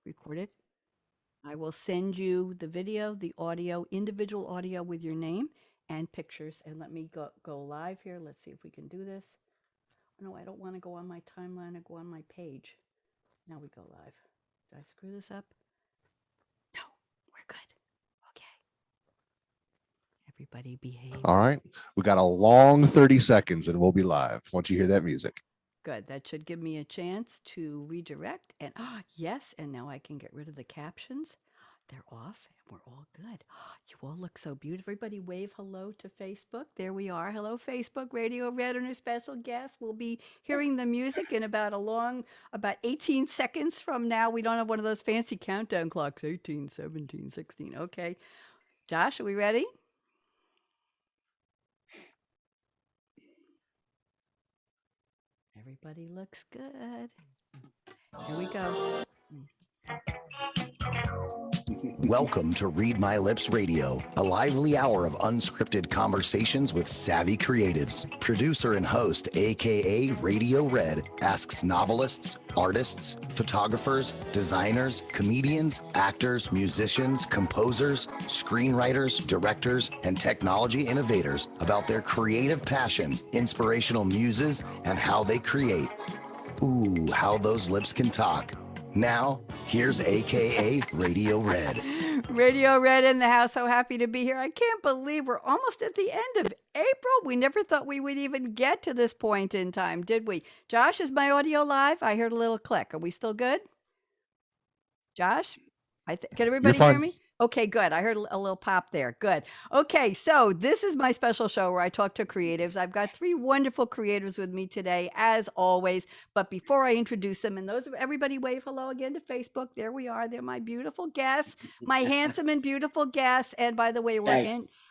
recorded. I will send you the video, the audio, individual audio with your name and pictures. And let me go live here. Let's see if we can do this. No, I don't want to go on my timeline or go on my page. Now we go live. Did I screw this up? No, we're good. Okay. Everybody behave. All right. We got a long 30 seconds and we'll be live once you hear that music. Good. That should give me a chance to redirect. And yes, and now I can get rid of the captions. They're off and we're all good. You all look so beautiful. Everybody wave hello to Facebook. There we are. Hello, Facebook. Radio Red and her special guest. We'll be hearing the music in about 18 seconds from now. We don't have one of those fancy countdown clocks. 18, 17, 16. Okay. Josh, are we ready? Everybody looks good. Here we go. Welcome to Read My Lips Radio, a lively hour of unscripted conversations with savvy creatives. Producer and host, aka Radio Red, asks novelists, artists, photographers, designers, comedians, actors, musicians, composers, screenwriters, directors, and technology innovators about their creative passion, inspirational muses, and how they create. Ooh, how those lips can talk. Now, here's AKA Radio Red. Radio Red in the house. So happy to be here. I can't believe we're almost at the end of April. We never thought we would even get to this point in time, did we? Josh, is my audio live? I heard a little click. Are we still good? Josh? Can everybody hear me? Okay, good. I heard a little pop there. Good. Okay, so this is my special show where I talk to creatives. I've got 3 wonderful creators with me today, as always. But before I introduce them, and everybody wave hello again to Facebook. There we are. They're my beautiful guests, my handsome and beautiful guests. And by the way,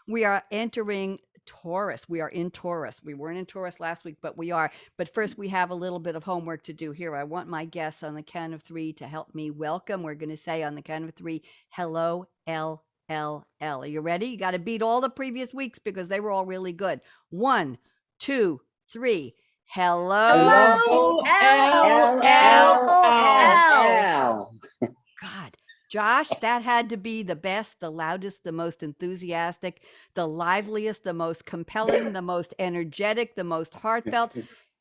we are entering Taurus. We are in Taurus. We weren't in Taurus last week, but we are. But first, we have a little bit of homework to do here. I want my guests on the count of 3 to help me welcome. We're going to say on the count of 3, hello, L. Are you ready? You got to beat all the previous weeks because they were all really good. 1, 2, 3. Hello, L. God. Josh, that had to be the best, the loudest, the most enthusiastic, the liveliest, the most compelling, the most energetic, the most heartfelt.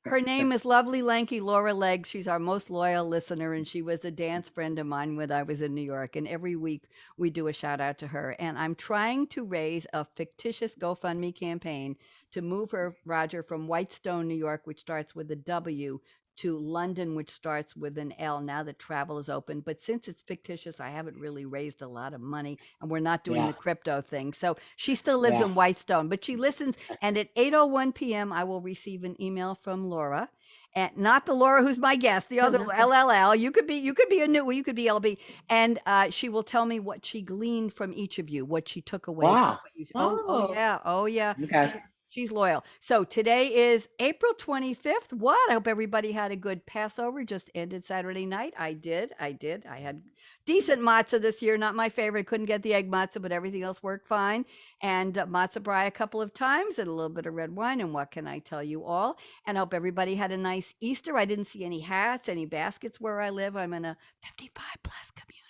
Her name is lovely, lanky Laura Legg. She's our most loyal listener, and she was a dance friend of mine when I was in New York. And every week we do a shout out to her. And I'm trying to raise a fictitious GoFundMe campaign to move her, Roger, from Whitestone, New York, which starts with a W, to London, which starts with an L, now that travel is open. But since it's fictitious, I haven't really raised a lot of money, and we're not doing the crypto thing. So she still lives in Whitestone, but she listens. And at 8:01 p.m., I will receive an email from Laura, and not the Laura who's my guest, the other LLL. You could be a new one, you could be LB. And she will tell me what she gleaned from each of you, what she took away. Wow. Oh yeah. Okay. She's loyal. So today is April 25th. What? I hope everybody had a good Passover. Just ended Saturday night. I did. I had decent matzah this year. Not my favorite. Couldn't get the egg matzah, but everything else worked fine. And matzah brai a couple of times and a little bit of red wine. And what can I tell you all? And I hope everybody had a nice Easter. I didn't see any hats, any baskets where I live. I'm in a 55 plus community.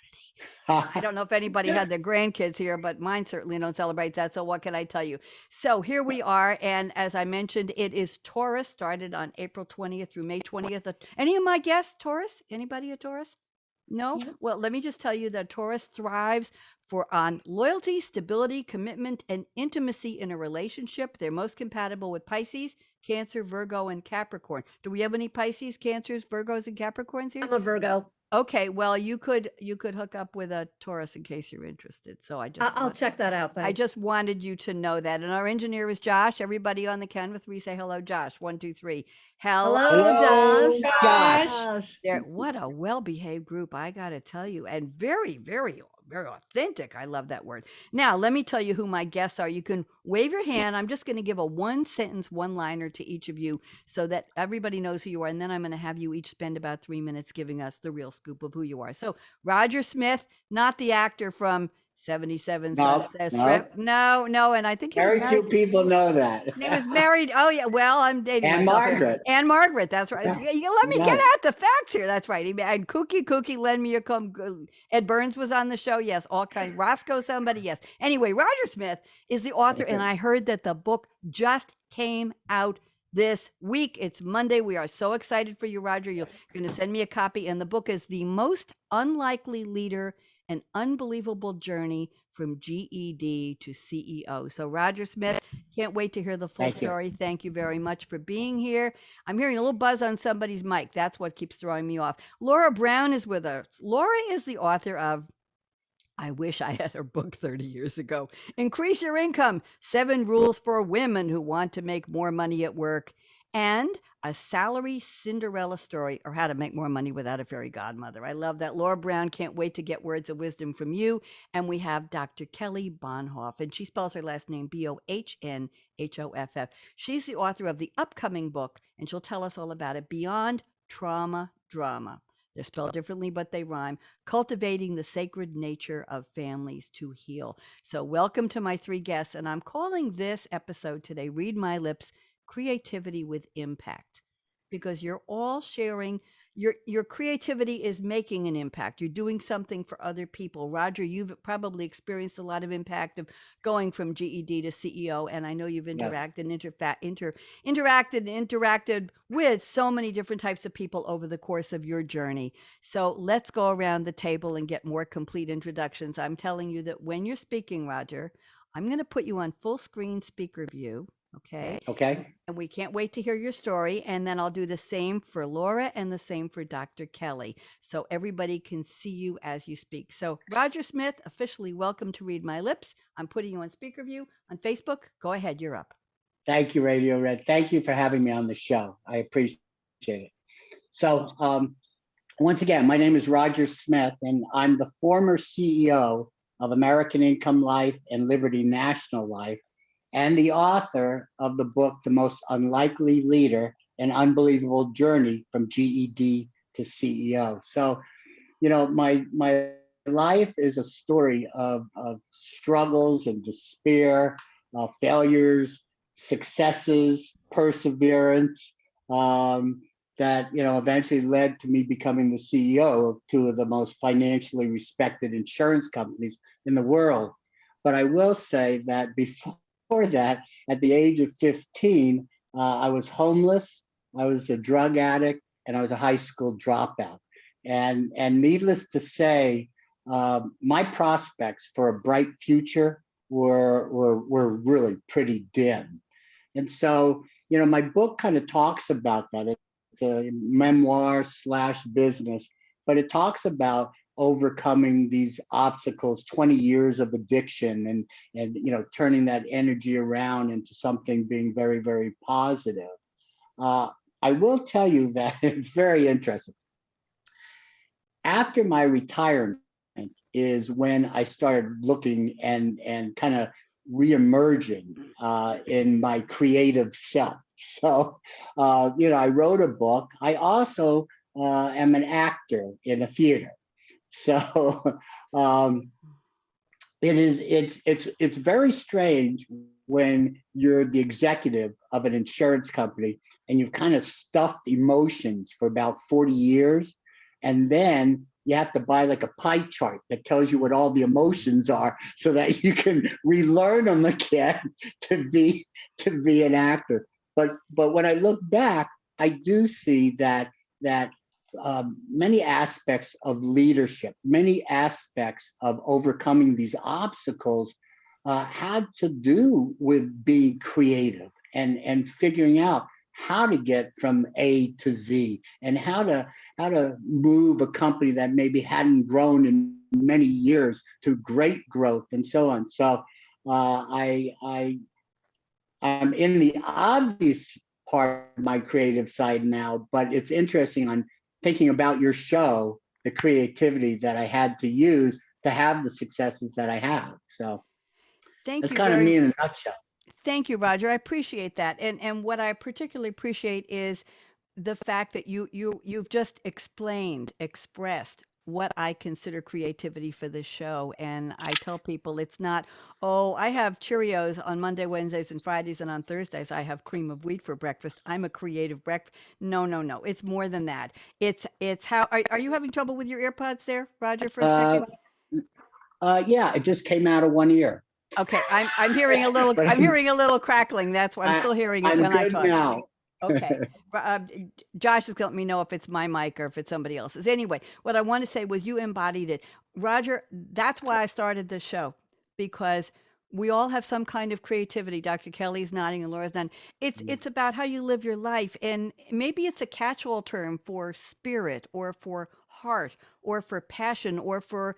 I don't know if anybody had their grandkids here, but mine certainly don't celebrate that. So what can I tell you? So here we are. And as I mentioned, it is Taurus, started on April 20th through May 20th. Any of my guests, Taurus? Anybody a Taurus? No? Well, let me just tell you that Taurus thrives on loyalty, stability, commitment, and intimacy in a relationship. They're most compatible with Pisces, Cancer, Virgo, and Capricorn. Do we have any Pisces, Cancers, Virgos, and Capricorns here? I'm a Virgo. Okay, well, you could hook up with a Taurus in case you're interested. So I'll check that out. Thanks. I just wanted you to know that. And our engineer is Josh. Everybody on the count of 3 say hello, Josh. 1, 2, 3. Hello, Josh. What a well-behaved group, I got to tell you, and very, very, very authentic. I love that word. Now, let me tell you who my guests are. You can wave your hand. I'm just going to give a one-sentence, one-liner to each of you so that everybody knows who you are. And then I'm going to have you each spend about 3 minutes giving us the real scoop of who you are. So Roger Smith, not the actor from 77 No, Sunset no. Strip. No, and I think he was Very few married. people know that. He was married. Oh yeah. Well, I'm dating And myself here. Margaret. And Margaret. That's right. Yeah, You let me you get got it. at the facts here. That's right. He and Cookie, lend me a come. Ed Burns was on the show. Yes, all kinds. Roscoe, somebody. Yes. Anyway, Roger Smith is the author, and Okay. I heard that the book just came out this week. It's Monday. We are so excited for you, Roger. You're going to send me a copy, and the book is The Most Unlikely Leader: An Unbelievable Journey from GED to CEO. So, Roger Smith, can't wait to hear the full Thank you. story. Thank you very much for being here. I'm hearing a little buzz on somebody's mic. That's what keeps throwing me off. Laura Brown is with us. Laura is the author of I wish I had her book 30 years ago. Increase Your Income: 7 Rules for Women Who Want to Make More Money at Work, and A Salary Cinderella Story, or How to Make More Money Without a Fairy Godmother. I love that. Laura Brown, can't wait to get words of wisdom from you. And we have Dr. Kelly Bonhoff, and she spells her last name Bohnhoff. She's the author of the upcoming book, and she'll tell us all about it, Beyond Trauma Drama. They're spelled differently, but they rhyme. Cultivating the Sacred Nature of Families to Heal. So welcome to my 3 guests, and I'm calling this episode today, Read My Lips, Creativity with Impact, because you're all sharing your creativity is making an impact. You're doing something for other people. Roger, you've probably experienced a lot of impact of going from GED to CEO, and I know you've Yes. interacted with so many different types of people over the course of your journey. So let's go around the table and get more complete introductions. I'm telling you that when you're speaking, Roger, I'm going to put you on full screen speaker view. Okay. Okay. And we can't wait to hear your story. And then I'll do the same for Laura and the same for Dr. Kelly, so everybody can see you as you speak. So, Roger Smith, officially welcome to Read My Lips. I'm putting you on speaker view on Facebook. Go ahead, you're up. Thank you, Radio Red. Thank you for having me on the show. I appreciate it. So, once again, my name is Roger Smith, and I'm the former CEO of American Income Life and Liberty National Life, and the author of the book, The Most Unlikely Leader: An Unbelievable Journey from GED to CEO. So, my life is a story of struggles and despair, failures, successes, perseverance, that eventually led to me becoming the CEO of 2 of the most financially respected insurance companies in the world. But I will say that before that, at the age of 15, I was homeless, I was a drug addict, and I was a high school dropout. And needless to say, my prospects for a bright future were really pretty dim. And so, my book kind of talks about that. It's a memoir / business, but it talks about overcoming these obstacles, 20 years of addiction, and turning that energy around into something being very, very positive. I will tell you that it's very interesting. After my retirement is when I started looking and kind of reemerging in my creative self. So, I wrote a book. I also am an actor in a theater. So, it's very strange when you're the executive of an insurance company and you've kind of stuffed emotions for about 40 years. And then you have to buy like a pie chart that tells you what all the emotions are so that you can relearn them again to be an actor. But when I look back, I do see that many aspects of leadership, many aspects of overcoming these obstacles had to do with being creative and figuring out how to get from A to Z and how to move a company that maybe hadn't grown in many years to great growth and so on. So I'm in the obvious part of my creative side now, but it's interesting on thinking about your show, the creativity that I had to use to have the successes that I have. So that's kind of me in a nutshell. Thank you, Roger. I appreciate that. And what I particularly appreciate is the fact that you've just expressed what I consider creativity for this show. And I tell people it's not, oh, I have Cheerios on Monday, Wednesdays, and Fridays, and on Thursdays I have cream of wheat for breakfast. I'm a creative breakfast. No, no, no. It's more than that. It's how are you having trouble with your earpods there, Roger, for a Uh, second? yeah, it just came out of one ear. Okay, I'm hearing a little But I'm hearing a little crackling. That's why I'm still hearing it I'm when I good talk. now. Okay. Josh is going to let me know if it's my mic or if it's somebody else's. Anyway, what I want to say was you embodied it. Roger, that's why I started this show, because we all have some kind of creativity. Dr. Kelly's nodding and Laura's nodding. It's about how you live your life. And maybe it's a catch-all term for spirit or for heart or for passion or for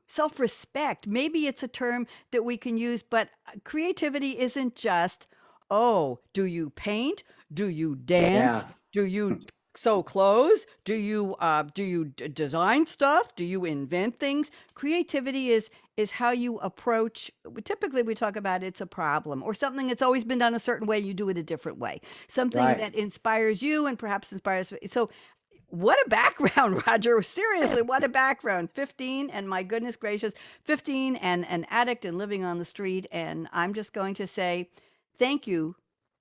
self-respect. Maybe it's a term that we can use, but creativity isn't just, oh, do you paint? Do you dance? Yeah. Do you sew clothes? Do you design stuff? Do you invent things? Creativity is how you approach. Typically, we talk about it's a problem or something that's always been done a certain way. You do it a different way. Something Right. that inspires you and perhaps inspires. So, what a background, Roger. Seriously, what a background. 15, and my goodness gracious, 15 and an addict and living on the street. And I'm just going to say thank you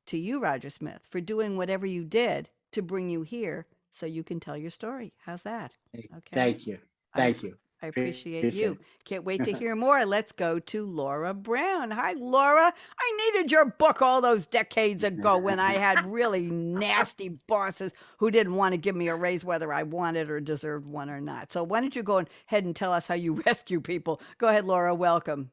to you, Roger Smith, for doing whatever you did to bring you here so you can tell your story. How's that? Okay. Thank you. Thank you. I appreciate Appreciate you. Can't wait to hear more. Let's go to Laura Brown. Hi, Laura. I needed your book all those decades ago when I had really nasty bosses who didn't want to give me a raise whether I wanted or deserved one or not. So why don't you go ahead and tell us how you rescue people? Go ahead, Laura. Welcome.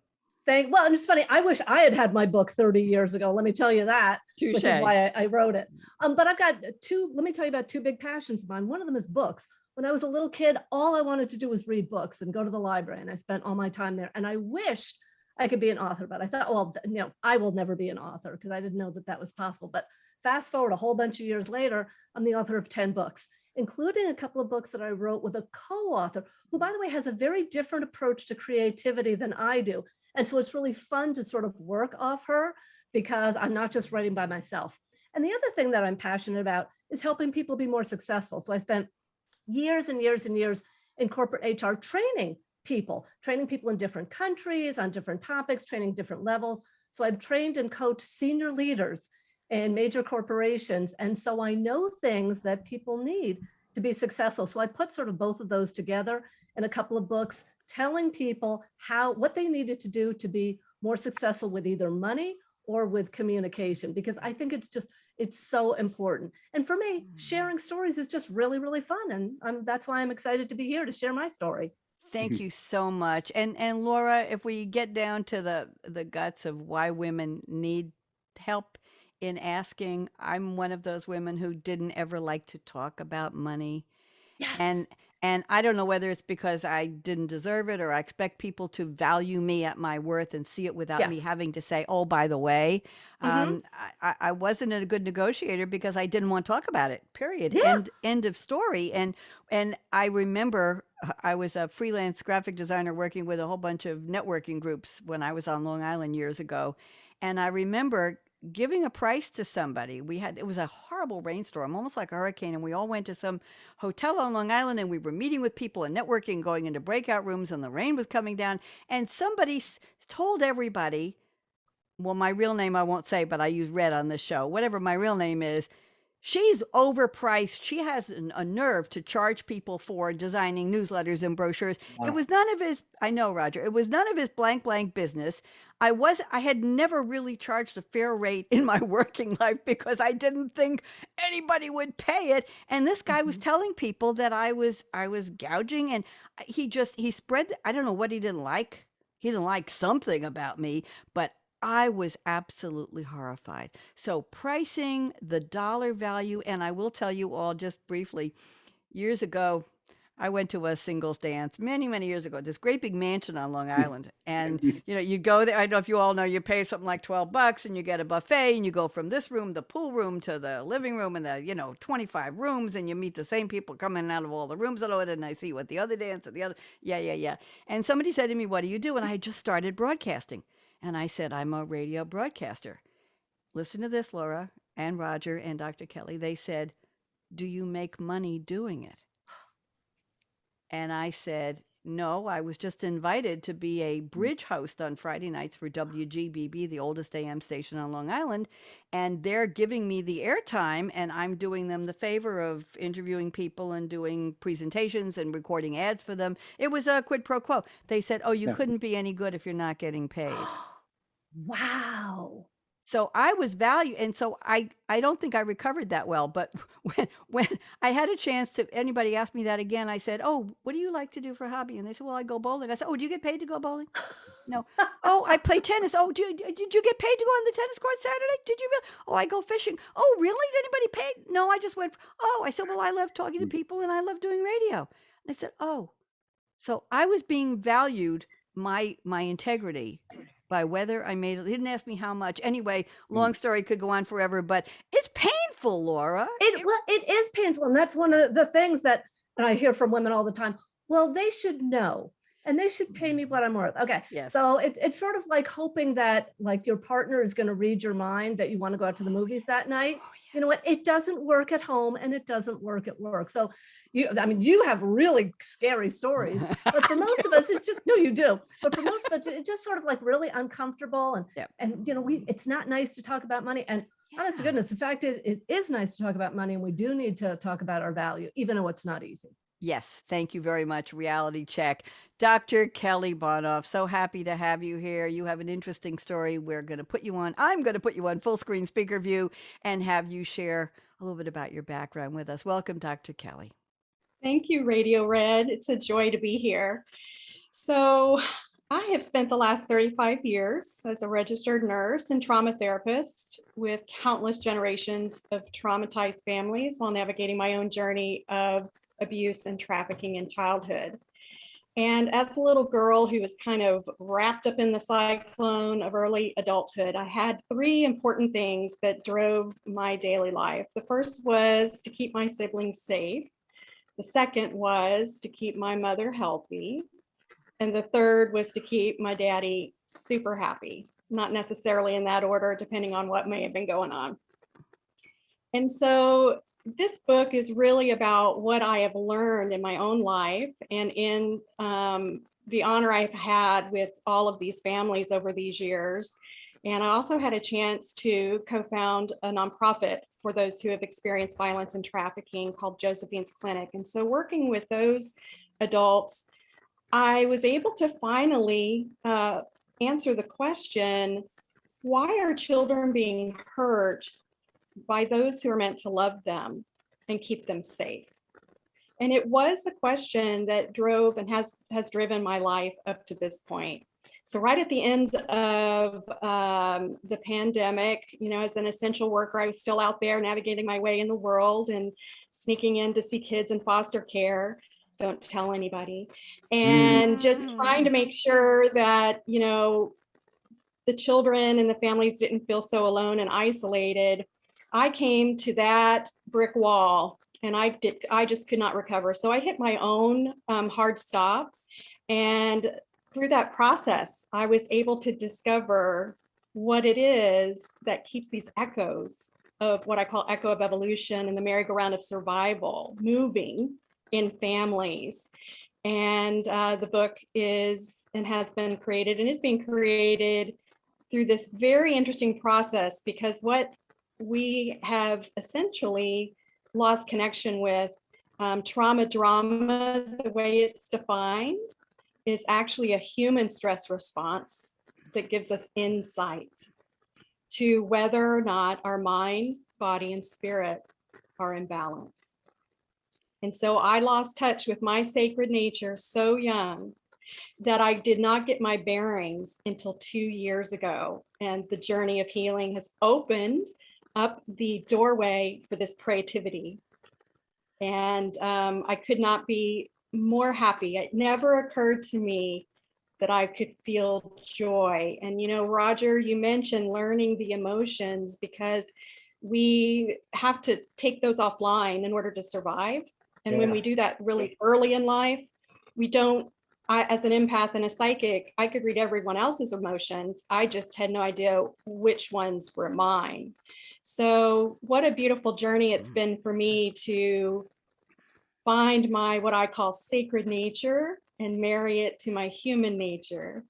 Well, and it's funny. I wish I had had my book 30 years ago. Let me tell you that, which is Touche. why I wrote it. But I've got let me tell you about two big passions of mine. One of them is books. When I was a little kid, all I wanted to do was read books and go to the library. And I spent all my time there. And I wished I could be an author, but I thought, well, I will never be an author because I didn't know that that was possible. But fast forward a whole bunch of years later, I'm the author of 10 books, including a couple of books that I wrote with a co-author who, by the way, has a very different approach to creativity than I do. And so it's really fun to sort of work off her because I'm not just writing by myself. And the other thing that I'm passionate about is helping people be more successful. So I spent years and years and years in corporate HR training people in different countries on different topics, training different levels. So I've trained and coached senior leaders in major corporations. And so I know things that people need to be successful. So I put sort of both of those together in a couple of books, telling people what they needed to do to be more successful with either money or with communication, because I think it's so important. And for me, sharing stories is just really, really fun. And that's why I'm excited to be here to share my story. Thank you so much. And Laura, if we get down to the guts of why women need help in asking, I'm one of those women who didn't ever like to talk about money. Yes. And I don't know whether it's because I didn't deserve it or I expect people to value me at my worth and see it without me Yes. having to say, oh, by the way, Mhm. I wasn't a good negotiator because I didn't want to talk about it, period. Yeah. End of story. And I remember I was a freelance graphic designer working with a whole bunch of networking groups when I was on Long Island years ago. And I remember giving a price to somebody. It was a horrible rainstorm, almost like a hurricane. And we all went to some hotel on Long Island and we were meeting with people and networking, going into breakout rooms, and the rain was coming down. And somebody told everybody, well, my real name I won't say, but I use Red on this show, whatever my real name is, she's overpriced. She has a nerve to charge people for designing newsletters and brochures. Wow. It was none of his, I know, Roger, it was none of his blank business. I had never really charged a fair rate in my working life because I didn't think anybody would pay it. And this guy was telling people that I was gouging, and he spread, I don't know what he didn't like. He didn't like something about me, but I was absolutely horrified. So pricing, the dollar value, and I will tell you all just briefly, years ago, I went to a singles dance many, many years ago, this great big mansion on Long Island. And, you go there. I don't know if you all know, you pay something like $12 and you get a buffet and you go from this room, the pool room, to the living room and the, 25 rooms, and you meet the same people coming out of all the rooms. And I see you at the other dance at the other. Yeah. And somebody said to me, what do you do? And I had just started broadcasting. And I said, I'm a radio broadcaster. Listen to this, Laura and Roger and Dr. Kelly. They said, do you make money doing it? And I said, no, I was just invited to be a bridge host on Friday nights for WGBB, the oldest AM station on Long Island. And they're giving me the airtime, and I'm doing them the favor of interviewing people and doing presentations and recording ads for them. It was a quid pro quo. They said, oh, you Yeah. couldn't be any good if you're not getting paid. Wow. So I was valued, and so I don't think I recovered that well. But when I had a chance to, anybody asked me that again, I said, "Oh, what do you like to do for a hobby?" And they said, "Well, I go bowling." I said, "Oh, do you get paid to go bowling?" No. "Oh, I play tennis." "Oh, did you get paid to go on the tennis court Saturday? Did you really?" "Oh, I go fishing." "Oh, really? Did anybody pay?" "No, I just went." "Oh," I said, "Well, I love talking to people and I love doing radio." And I said, "Oh." So I was being valued my integrity by whether I made it. He didn't ask me how much. Anyway, long story could go on forever, but it's painful, Laura. It is painful. And that's one of the things that I hear from women all the time. Well, they should know and they should pay me what I'm worth. Okay. Yes. So it's sort of like hoping that like your partner is going to read your mind that you want to go out to the movies that night. You know what? It doesn't work at home and it doesn't work at work. So you have really scary stories, but for most of us, it's just, no, you do. But for most of us, it's just sort of like really uncomfortable. And, Yep. and it's not nice to talk about money. And honest to goodness, the fact is, it is nice to talk about money, and we do need to talk about our value, even though it's not easy. Yes, thank you very much, Reality Check. Dr. Kelly Bonoff, so happy to have you here. You have an interesting story. I'm going to put you on full screen speaker view and have you share a little bit about your background with us. Welcome, Dr. Kelly. Thank you, Radio Red. It's a joy to be here. So I have spent the last 35 years as a registered nurse and trauma therapist with countless generations of traumatized families while navigating my own journey of abuse and trafficking in childhood. And as a little girl who was kind of wrapped up in the cyclone of early adulthood, I had three important things that drove my daily life. The first was to keep my siblings safe. The second was to keep my mother healthy. And the third was to keep my daddy super happy, not necessarily in that order, depending on what may have been going on. And so this book is really about what I have learned in my own life and in the honor I've had with all of these families over these years. And I also had a chance to co-found a nonprofit for those who have experienced violence and trafficking called Josephine's Clinic. And so working with those adults, I was able to finally answer the question, why are children being hurt by those who are meant to love them and keep them safe? And it was the question that drove and has driven my life up to this point. So right at the end of the pandemic, as an essential worker, I was still out there navigating my way in the world and sneaking in to see kids in foster care. Don't tell anybody. And just trying to make sure that, the children and the families didn't feel so alone and isolated. I came to that brick wall and I just could not recover. So I hit my own hard stop. And through that process, I was able to discover what it is that keeps these echoes of what I call echo of evolution and the merry-go-round of survival moving in families. And the book is and has been created and is being created through this very interesting process, because what we have essentially lost connection with, trauma drama, the way it's defined, is actually a human stress response that gives us insight to whether or not our mind, body, and spirit are in balance. And so I lost touch with my sacred nature so young that I did not get my bearings until 2 years ago. And the journey of healing has opened up the doorway for this creativity. And I could not be more happy. It never occurred to me that I could feel joy. And, Roger, you mentioned learning the emotions, because we have to take those offline in order to survive. And when we do that really early in life, as an empath and a psychic, I could read everyone else's emotions. I just had no idea which ones were mine. So what a beautiful journey it's been for me to find my, what I call sacred nature and marry it to my human nature.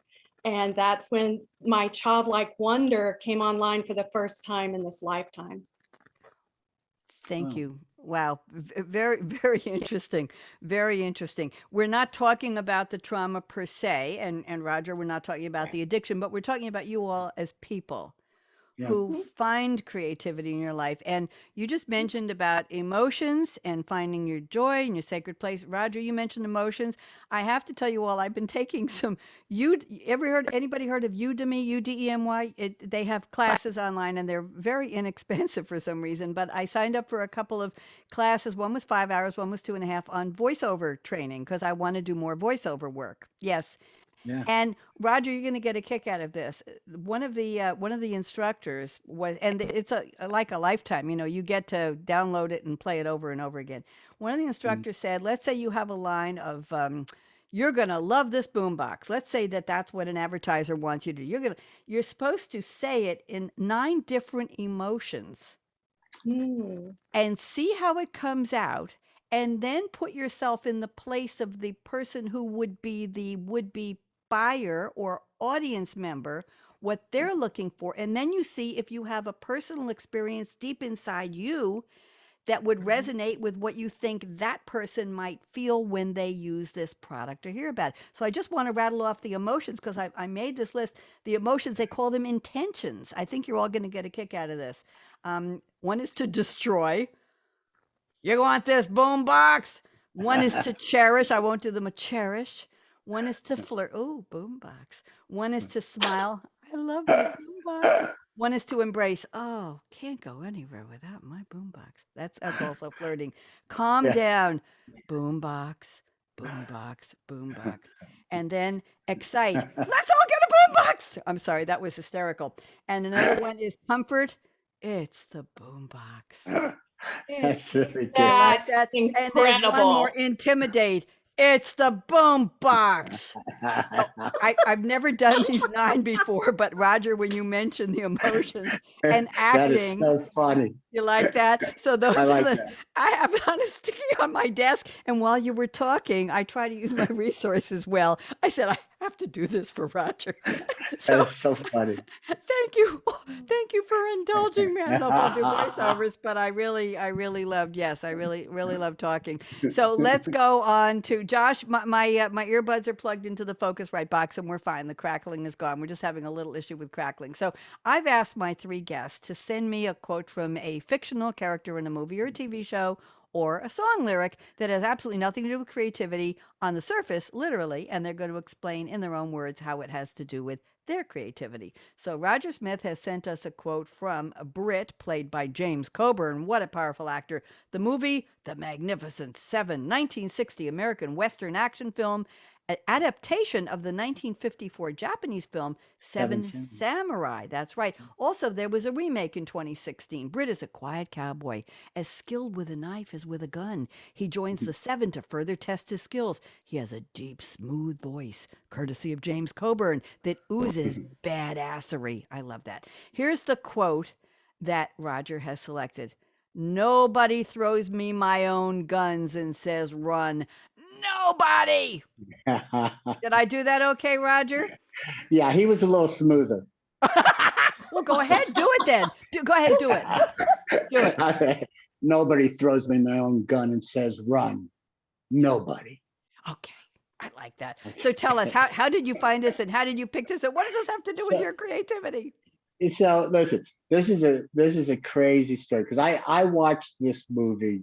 And that's when my childlike wonder came online for the first time in this lifetime. Thank Wow. you. Wow. Very, very interesting. Very interesting. We're not talking about the trauma per se, and Roger, we're not talking about the addiction, but we're talking about you all as people Yeah. who find creativity in your life. And you just mentioned about emotions and finding your joy in your sacred place. Roger, you mentioned emotions. I have to tell you all, I've been taking some, anybody heard of Udemy, Udemy? They have classes online and they're very inexpensive for some reason, but I signed up for a couple of classes. One was 5 hours, one was 2.5 on voiceover training because I want to do more voiceover work. Yes. Yeah. And Roger, you're going to get a kick out of this. One of the instructors was, and it's like a lifetime. You know, you get to download it and play it over and over again. One of the instructors said, "Let's say you have a line of, you're going to love this boombox. Let's say that that's what an advertiser wants you to do. You're supposed to say it in 9 different emotions and see how it comes out." And then put yourself in the place of the person who would be the would-be buyer or audience member, what they're looking for. And then you see if you have a personal experience deep inside you that would resonate with what you think that person might feel when they use this product or hear about it. So I just want to rattle off the emotions because I made this list. The emotions, they call them intentions. I think you're all going to get a kick out of this. One is to destroy. You want this boom box? One is to cherish. I won't do them a cherish. One is to flirt. Oh, boom box. One is to smile. I love that boom box. One is to embrace. Oh, can't go anywhere without my boom box. That's also flirting. Calm Yeah. down. Boom box, boom box, boom box. And then excite. Let's all get a boom box. I'm sorry, that was hysterical. And another one is comfort. It's the boom box. That's really good. You like That's that? And there's one more, incredible. intimidate. It's the boom box. I've never done these 9 before, but Roger, when you mentioned the emotions and That is acting, so funny. you like that? So those I are like the, that. I have it on a sticky on my desk. And while you were talking, I try to use my resources well. I said, I have to do this for Roger. That So is so funny. thank you. Thank you for indulging me. I don't know if I'll do voiceovers, but I really loved, yes, I really love talking. So let's go on to Josh. My earbuds are plugged into the Focusrite box and we're fine. The crackling is gone. We're just having a little issue with crackling. So I've asked my 3 guests to send me a quote from a fictional character in a movie or a TV show or a song lyric that has absolutely nothing to do with creativity on the surface, literally, and they're going to explain in their own words how it has to do with their creativity. So Roger Smith has sent us a quote from a Brit played by James Coburn. What a powerful actor. The movie, The Magnificent Seven, 1960 American Western action film, an adaptation of the 1954 Japanese film Seven Samurai. That's right. Also, there was a remake in 2016. Brit is a quiet cowboy, as skilled with a knife as with a gun. He joins the 7 to further test his skills. He has a deep, smooth voice, courtesy of James Coburn, that oozes badassery. I love that. Here's the quote that Roger has selected. Nobody throws me my own guns and says run. Nobody. Did I do that okay, Roger? Yeah, he was a little smoother. Well, go ahead, do it then. Go ahead, do it. Do it. Nobody throws me my own gun and says run. Nobody. Okay, I like that. So tell us, how did you find us and how did you pick this? And what does this have to do with your creativity? So listen, this is a crazy story because I watched this movie,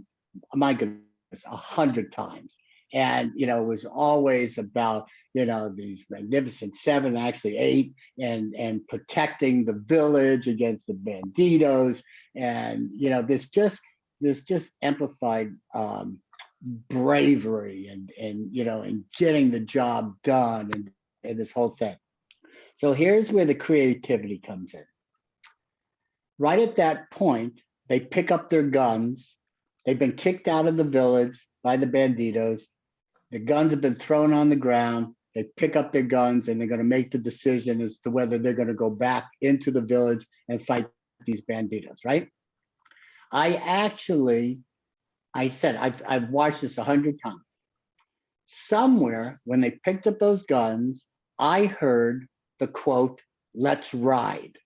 my goodness, 100 times. And, it was always about, these magnificent 7, actually 8, and protecting the village against the banditos. And, this just amplified bravery and getting the job done and this whole thing. So here's where the creativity comes in. Right at that point, they pick up their guns. They've been kicked out of the village by the banditos. The guns have been thrown on the ground. They pick up their guns and they're going to make the decision as to whether they're going to go back into the village and fight these banditos, right? I actually I said, I've watched this 100 times. Somewhere when they picked up those guns, I heard the quote, "Let's ride."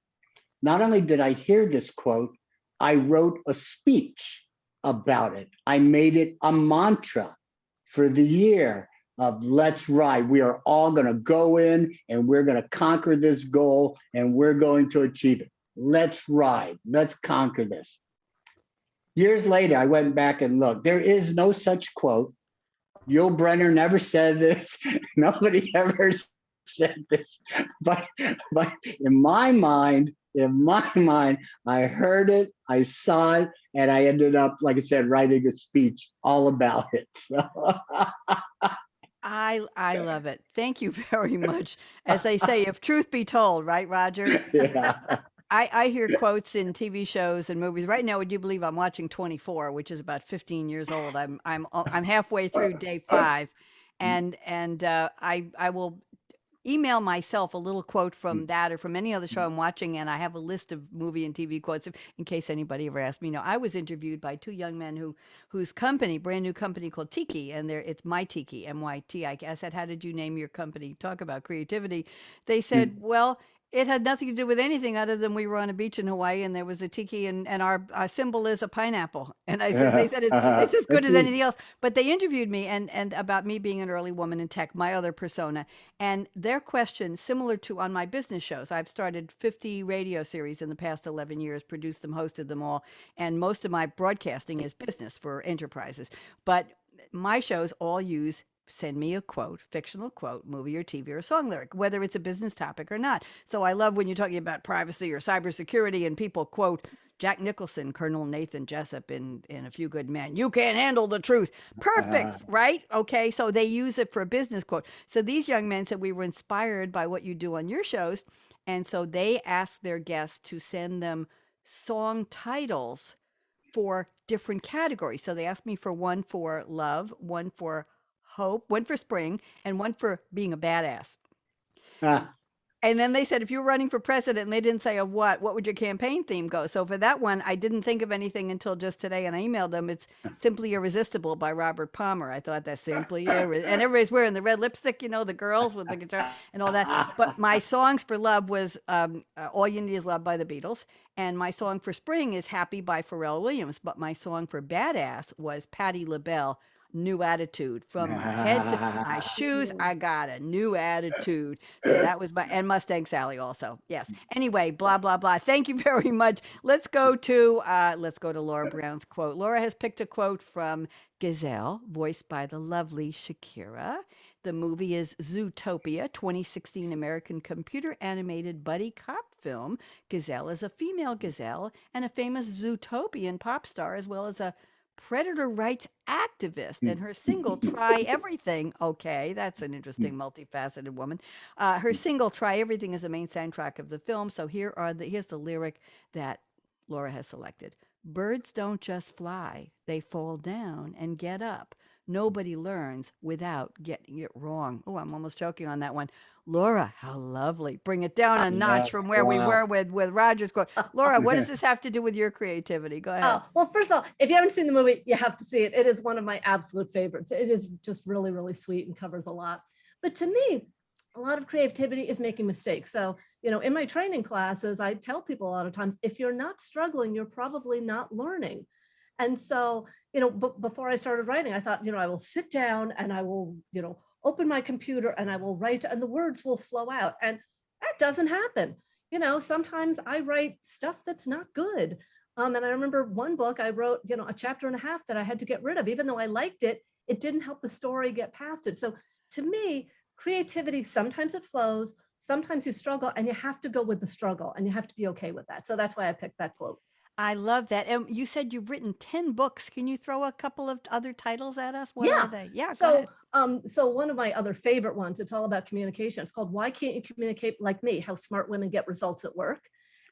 Not only did I hear this quote, I wrote a speech about it. I made it a mantra for the year of "Let's ride." We are all going to go in and we're going to conquer this goal and we're going to achieve it. Let's ride. Let's conquer this. Years later, I went back and looked. There is no such quote. Yul Brynner never said this. Nobody ever said this. But in my mind, I heard it, I saw it, and I ended up, like I said, writing a speech all about it. So. I love it. Thank you very much. As they say, if truth be told, right, Roger? Yeah. I hear quotes in TV shows and movies. Right now, would you believe I'm watching 24, which is about 15 years old. I'm halfway through day 5, and I will email myself a little quote from that or from any other show I'm watching, and I have a list of movie and TV quotes in case anybody ever asked me. Now, I was interviewed by 2 young men whose company, brand new company called Tiki, and it's My Tiki, MYTI. I said, "How did you name your company?" Talk about creativity. They said, "Well, it had nothing to do with anything other than we were on a beach in Hawaii and there was a tiki and our symbol is a pineapple." And I said, they said, it's as good as anything else. But they interviewed me and about me being an early woman in tech, my other persona. And their question, similar to on my business shows, I've started 50 radio series in the past 11 years, produced them, hosted them all. And most of my broadcasting is business for enterprises. But my shows all use send me a quote, fictional quote, movie or TV or song lyric, whether it's a business topic or not. So I love when you're talking about privacy or cybersecurity and people quote Jack Nicholson, Colonel Nathan Jessup in A Few Good Men. "You can't handle the truth." Perfect, right? Okay, so they use it for a business quote. So these young men said we were inspired by what you do on your shows. And so they asked their guests to send them song titles for different categories. So they asked me for one for love, one for hope, one for spring, and one for being a badass. And then they said, if you were running for president, and they didn't say of what would your campaign theme go? So for that one, I didn't think of anything until just today, and I emailed them. It's Simply Irresistible by Robert Palmer. I thought that's simply and everybody's wearing the red lipstick, the girls with the guitar and all that. But my songs for love was All You Need Is Love by the Beatles, and my song for spring is Happy by Pharrell Williams. But my song for badass was Patti LaBelle, New Attitude. From my head to my shoes, I got a new attitude. So that was and Mustang Sally also. Yes. Anyway, blah blah blah. Thank you very much. Let's go to Laura Brown's quote. Laura has picked a quote from Gazelle, voiced by the lovely Shakira. The movie is Zootopia, 2016 American computer animated buddy cop film. Gazelle is a female gazelle and a famous Zootopian pop star, as well as a predator rights activist, and her single Try Everything. Okay, that's an interesting multifaceted woman. Her single Try Everything is the main soundtrack of the film. So here's the lyric that Laura has selected. "Birds don't just fly, they fall down and get up. Nobody learns without getting it wrong." Oh, I'm almost choking on that one. Laura, how lovely. Bring it down a notch from where we were with Roger's quote. Laura, what does this have to do with your creativity? Go ahead. Oh, well, first of all, if you haven't seen the movie, you have to see it. It is one of my absolute favorites. It is just really, really sweet and covers a lot. But to me, a lot of creativity is making mistakes. So, in my training classes, I tell people a lot of times, if you're not struggling, you're probably not learning. And so, before I started writing, I thought, I will sit down and I will, open my computer and I will write and the words will flow out. And that doesn't happen. Sometimes I write stuff that's not good. And I remember one book I wrote, a chapter and a half that I had to get rid of. Even though I liked it, it didn't help the story get past it. So to me, creativity, sometimes it flows, sometimes you struggle, and you have to go with the struggle and you have to be okay with that. So that's why I picked that quote. I love that. And you said you've written 10 books. Can you throw a couple of other titles at us? What are they? Yeah, go ahead. So one of my other favorite ones, it's all about communication. It's called Why Can't You Communicate Like Me? How Smart Women Get Results at Work.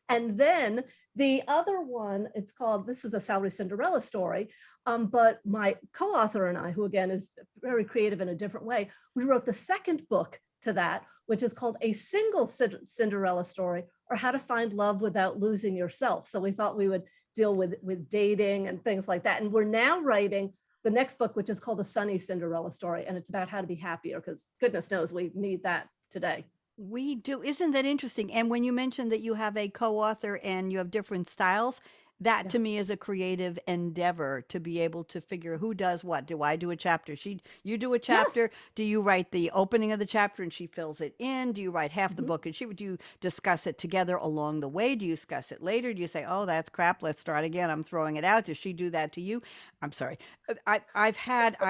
And then the other one, it's called, this is a Salary Cinderella story, but my co-author and I, who again is very creative in a different way, we wrote the second book to that, which is called A Single Cinderella Story, or how to find love without losing yourself. So we thought we would deal with dating and things like that. And we're now writing the next book, which is called A Sunny Cinderella Story. And it's about how to be happier, because goodness knows we need that today. We do. Isn't that interesting? And when you mentioned that you have a co-author and you have different styles, that Yeah. to me is a creative endeavor to be able to figure who does what. Do I do a chapter? You do a Yes. chapter. Do you write the opening of the chapter and she fills it in? Do you write half the Mhm. book and do you discuss it together along the way? Do you discuss it later? Do you say, oh, that's crap, let's start again, I'm throwing it out? Does she do that to you? I'm sorry. I've had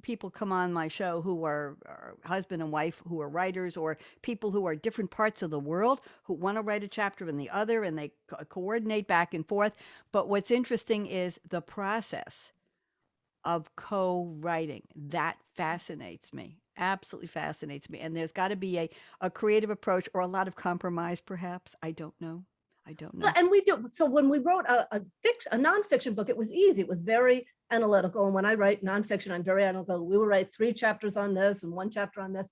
people come on my show who are husband and wife who are writers, or people who are different parts of the world who want to write a chapter in the other, and they coordinate back and forth. But what's interesting is the process of co-writing. That fascinates me. Absolutely fascinates me. And there's got to be a creative approach, or a lot of compromise, perhaps. I don't know. Well, and we do. So when we wrote a nonfiction book, it was easy. It was very analytical. And when I write nonfiction, I'm very analytical. We will write 3 chapters on this and 1 chapter on this.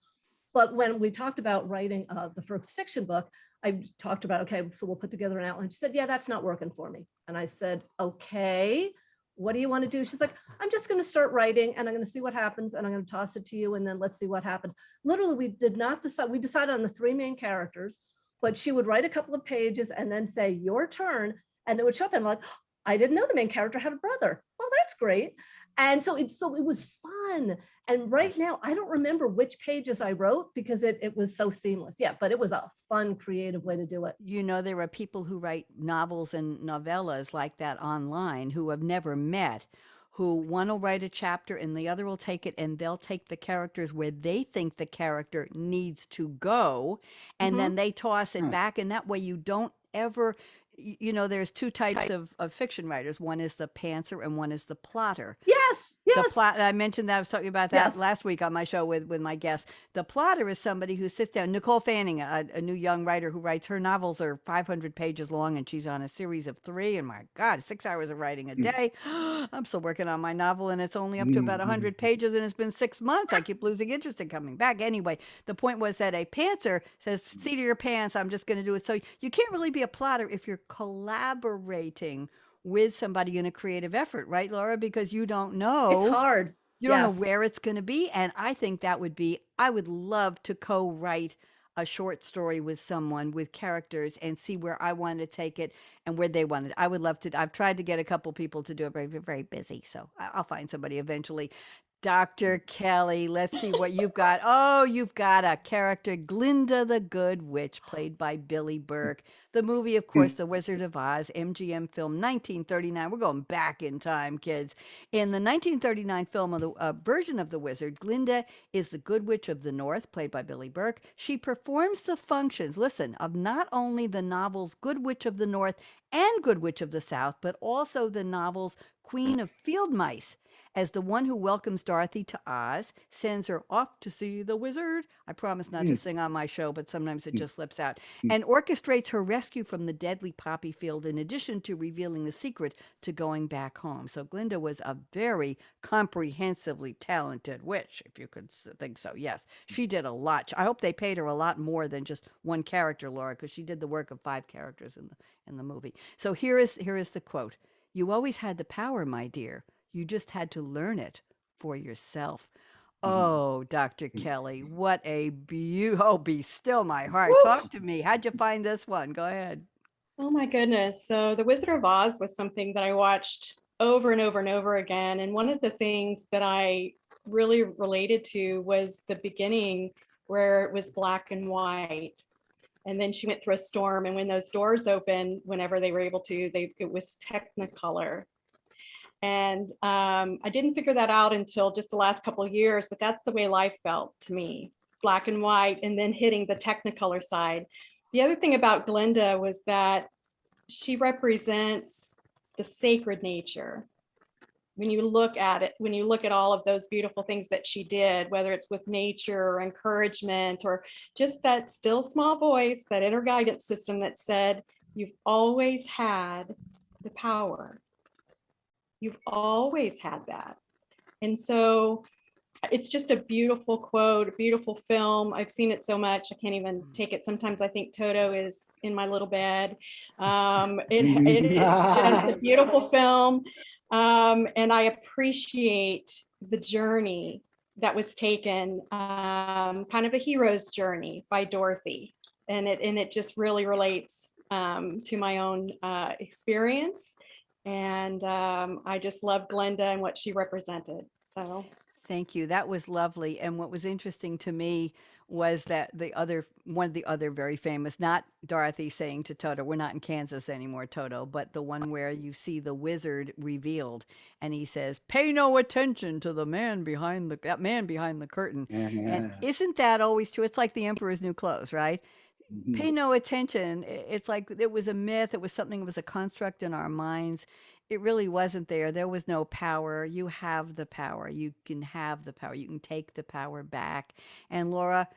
But when we talked about writing the first fiction book, I talked about, okay, so we'll put together an outline. She said, yeah, that's not working for me. And I said, okay, what do you want to do? She's like, I'm just going to start writing and I'm going to see what happens. And I'm going to toss it to you. And then let's see what happens. Literally, we did not decide. We decided on the 3 main characters, but she would write a couple of pages and then say, your turn. And it would show up. And I'm like, I didn't know the main character had a brother. Well, that's great. And so it was fun. And right now, I don't remember which pages I wrote because it was so seamless. Yeah, but it was a fun, creative way to do it. You know, there are people who write novels and novellas like that online who have never met, who one will write a chapter and the other will take it and they'll take the characters where they think the character needs to go, and then they toss it back. And that way you don't ever, you know, there's 2 types of fiction writers. One is the pantser and one is the plotter. Yes, The yes. plot, I mentioned that, I was talking about that Yes. last week on my show with my guest. The plotter is somebody who sits down. Nicole Fanning, a new young writer who writes, her novels are 500 pages long and she's on a series of 3. And my God, 6 hours of writing a day. I'm still working on my novel and it's only up to about 100 pages and it's been 6 months. I keep losing interest in coming back. Anyway, the point was that a pantser says, see to your pants, I'm just going to do it. So you can't really be a plotter if you're collaborating with somebody in a creative effort, right, Laura? Because you don't know. It's hard. You don't know Yes. where it's going to be. And I think that would be, I would love to co-write a short story with someone with characters and see where I want to take it and where they want it. I would love to. I've tried to get a couple people to do it, but they're very busy. So I'll find somebody eventually. Dr. Kelly, let's see what you've got. Oh, you've got a character, Glinda the Good Witch, played by Billy Burke. The movie, of course, The Wizard of Oz, MGM film, 1939. We're going back in time, kids. In the 1939 film of the version of The Wizard, Glinda is the Good Witch of the North, played by Billy Burke. She performs the functions, listen, of not only the novels Good Witch of the North and Good Witch of the South, but also the novels Queen of Field Mice, as the one who welcomes Dorothy to Oz, sends her off to see the wizard. I promise not to sing on my show, but sometimes it just slips out. And orchestrates her rescue from the deadly poppy field, in addition to revealing the secret to going back home. So Glinda was a very comprehensively talented witch, if you could think so. Yes, she did a lot. I hope they paid her a lot more than just one character, Laura, because she did the work of 5 characters in the movie. So here is the quote. You always had the power, my dear. You just had to learn it for yourself. Oh, Dr. Kelly, what a oh, be still my heart. Talk to me. How'd you find this one? Go ahead. Oh my goodness. So The Wizard of Oz was something that I watched over and over and over again. And one of the things that I really related to was the beginning where it was black and white. And then she went through a storm. And when those doors opened, whenever they were able to, it was Technicolor. And I didn't figure that out until just the last couple of years, but that's the way life felt to me, black and white, and then hitting the Technicolor side. The other thing about Glinda was that she represents the sacred nature. When you look at it, when you look at all of those beautiful things that she did, whether it's with nature or encouragement, or just that still small voice, that inner guidance system that said, you've always had the power. You've always had that. And so it's just a beautiful quote, a beautiful film. I've seen it so much, I can't even take it. Sometimes I think Toto is in my little bed. It is just a beautiful film. And I appreciate the journey that was taken, kind of a hero's journey by Dorothy. And it just really relates to my own experience. And I just love Glenda and what she represented. So Thank you. That was lovely. And what was interesting to me was that one of the other very famous, not Dorothy saying to Toto, "We're not in Kansas anymore, Toto," but the one where you see the wizard revealed and he says, "Pay no attention to the man behind that man behind the curtain." And isn't that always true? It's like the emperor's new clothes, right? Pay no attention. It's like it was a myth. It was something, it was a construct in our minds. It really wasn't there. There was no power. You have the power. You can have the power. You can take the power back. And Laura,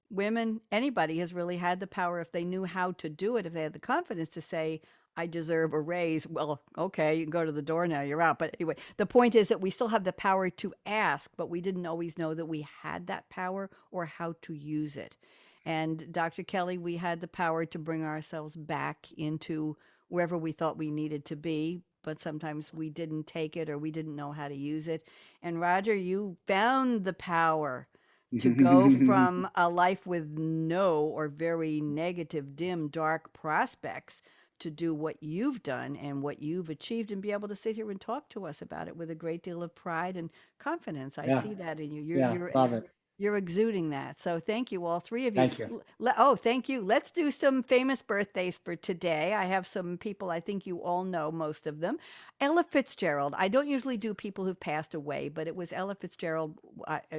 women, anybody has really had the power if they knew how to do it, if they had the confidence to say, "I deserve a raise." Well, okay, you can go to the door now, you're out. But anyway, the point is that we still have the power to ask, but we didn't always know that we had that power or how to use it. And Dr. Kelly, we had the power to bring ourselves back into wherever we thought we needed to be, but sometimes we didn't take it or we didn't know how to use it. And Roger, you found the power to go from a life with no or very negative, dim, dark prospects to do what you've done and what you've achieved and be able to sit here and talk to us about it with a great deal of pride and confidence. I Yeah. see that in you. Yeah, love it. You're exuding that. So thank you, all three of you. Thank you. Oh, thank you. Let's do some famous birthdays for today. I have some people I think you all know, most of them. Ella Fitzgerald. I don't usually do people who've passed away, but it was Ella Fitzgerald.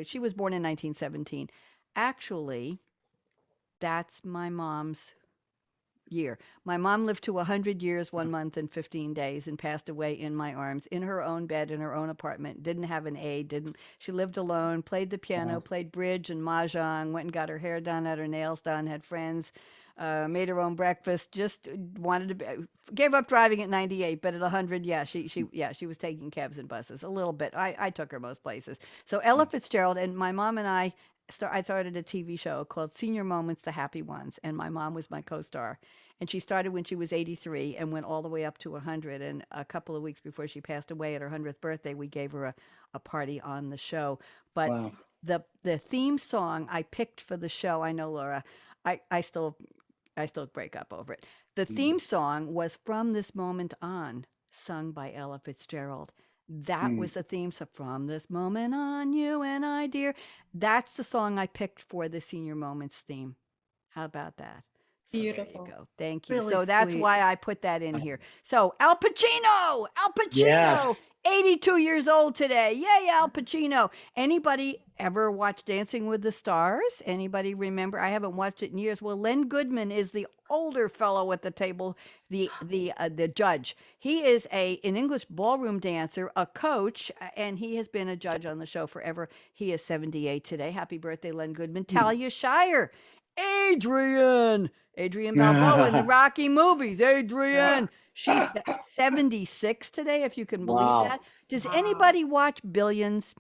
She was born in 1917. Actually, that's my mom's year. My mom lived to 100 years, 1 month, and 15 days and passed away in my arms, in her own bed, in her own apartment. Didn't have an aide, she lived alone, played the piano, Wow. played bridge and mahjong, went and got her hair done, had her nails done, had friends, made her own breakfast, just wanted to be, gave up driving at 98, but at 100, yeah, she was taking cabs and buses a little bit. I took her most places. So Ella Fitzgerald, and my mom and I started a TV show called Senior Moments, The Happy Ones, and my mom was my co-star. And she started when she was 83 and went all the way up to 100. And a couple of weeks before she passed away at her 100th birthday, we gave her a party on the show. But Wow. the theme song I picked for the show, I know, Laura, I still break up over it. The theme song was From This Moment On, sung by Ella Fitzgerald. That was the theme song, From This Moment On, You and I, Dear. That's the song I picked for the Senior Moments theme. How about that? So beautiful. there you go. Thank you. Really So that's sweet. why I put that in here. So Al Pacino, Yeah. 82 years old today. Yay, Al Pacino. Anybody ever watch Dancing with the Stars? Anybody remember? I haven't watched it in years. Well, Len Goodman is the older fellow at the table, the judge. He is an English ballroom dancer, a coach, and he has been a judge on the show forever. He is 78 today. Happy birthday, Len Goodman. Talia Shire. Adrian Balboa in the Rocky movies. Adrian. She's 76 today, if you can believe Wow. that. Does anybody watch Billions?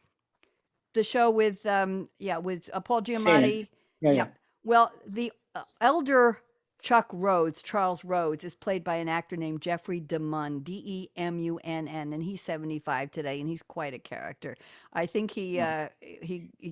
The show with Paul Giamatti. Yeah. Well, the elder Chuck Rhodes, Charles Rhodes, is played by an actor named Jeffrey DeMunn, Demunn, and he's 75 today, and he's quite a character. I think he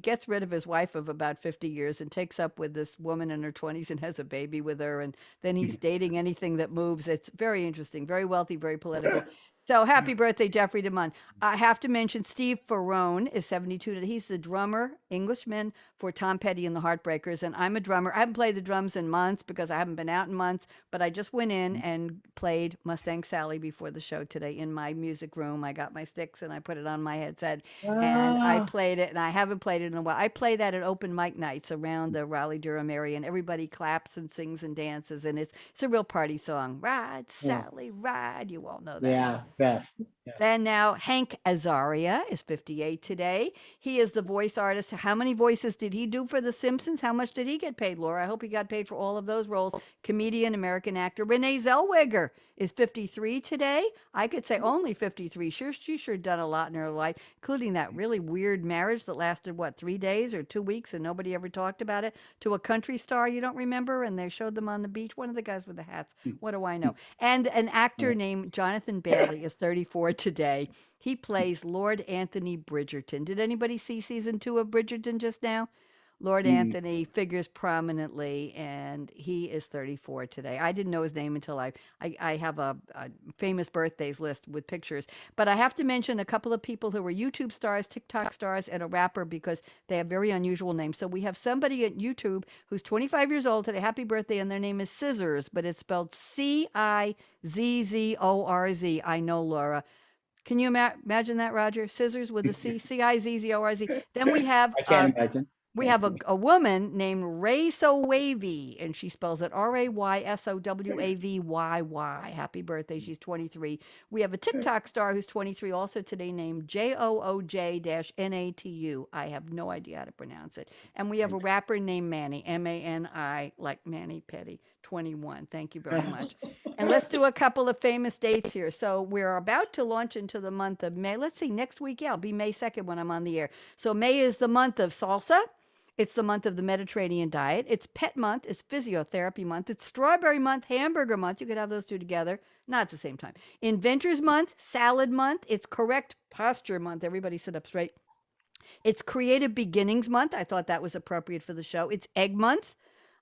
gets rid of his wife of about 50 years and takes up with this woman in her 20s and has a baby with her, and then he's dating anything that moves. It's very interesting, very wealthy, very political. So happy birthday, Jeffrey DeMunn. I have to mention Steve Ferrone is 72 today. He's the drummer, Englishman, for Tom Petty and the Heartbreakers. And I'm a drummer. I haven't played the drums in months because I haven't been out in months, but I just went in and played Mustang Sally before the show today in my music room. I got my sticks and I put it on my headset and I played it, and I haven't played it in a while. I play that at open mic nights around the Raleigh-Durham area, and everybody claps and sings and dances, and it's a real party song. Ride, Sally, ride. You all know that. Yeah, Beth. Yes. And now Hank Azaria is 58 today. He is the voice artist. How many voices did he do for The Simpsons? How much did he get paid, Laura? I hope he got paid for all of those roles. Comedian, American actor. Renee Zellweger is 53 today. I could say only 53. She sure done a lot in her life, including that really weird marriage that lasted, what, 3 days or 2 weeks, and nobody ever talked about it, to a country star you don't remember, and they showed them on the beach. One of the guys with the hats. What do I know? And an actor named Jonathan Bailey is 34 today. He plays Lord Anthony Bridgerton. Did anybody see season 2 of Bridgerton just now? Lord Anthony figures prominently, and he is 34 today. I didn't know his name until I have a famous birthdays list with pictures. But I have to mention a couple of people who were YouTube stars, TikTok stars, and a rapper because they have very unusual names. So we have somebody at YouTube who's 25 years old today. Happy birthday, and their name is Scissors, but it's spelled Cizzorz. I know, Laura. Can you imagine that, Roger? Scissors with a C, Cizzorz. Then we have I can't imagine. we have a woman named Raysowavy, and she spells it Raysowavy. Happy birthday. She's 23. We have a TikTok star who's 23 also today named Jooj-Natu. I have no idea how to pronounce it. And we have a rapper named Manny, Mani, like Manny Petty, 21. Thank you very much. And let's do a couple of famous dates here. So we're about to launch into the month of May. Let's see, next week, it'll be May 2nd when I'm on the air. So May is the month of salsa. It's the month of the Mediterranean diet. It's pet month. It's physiotherapy month. It's strawberry month, hamburger month. You could have those two together, not at the same time. Inventors month, salad month. It's correct posture month. Everybody sit up straight. It's creative beginnings month. I thought that was appropriate for the show. It's egg month.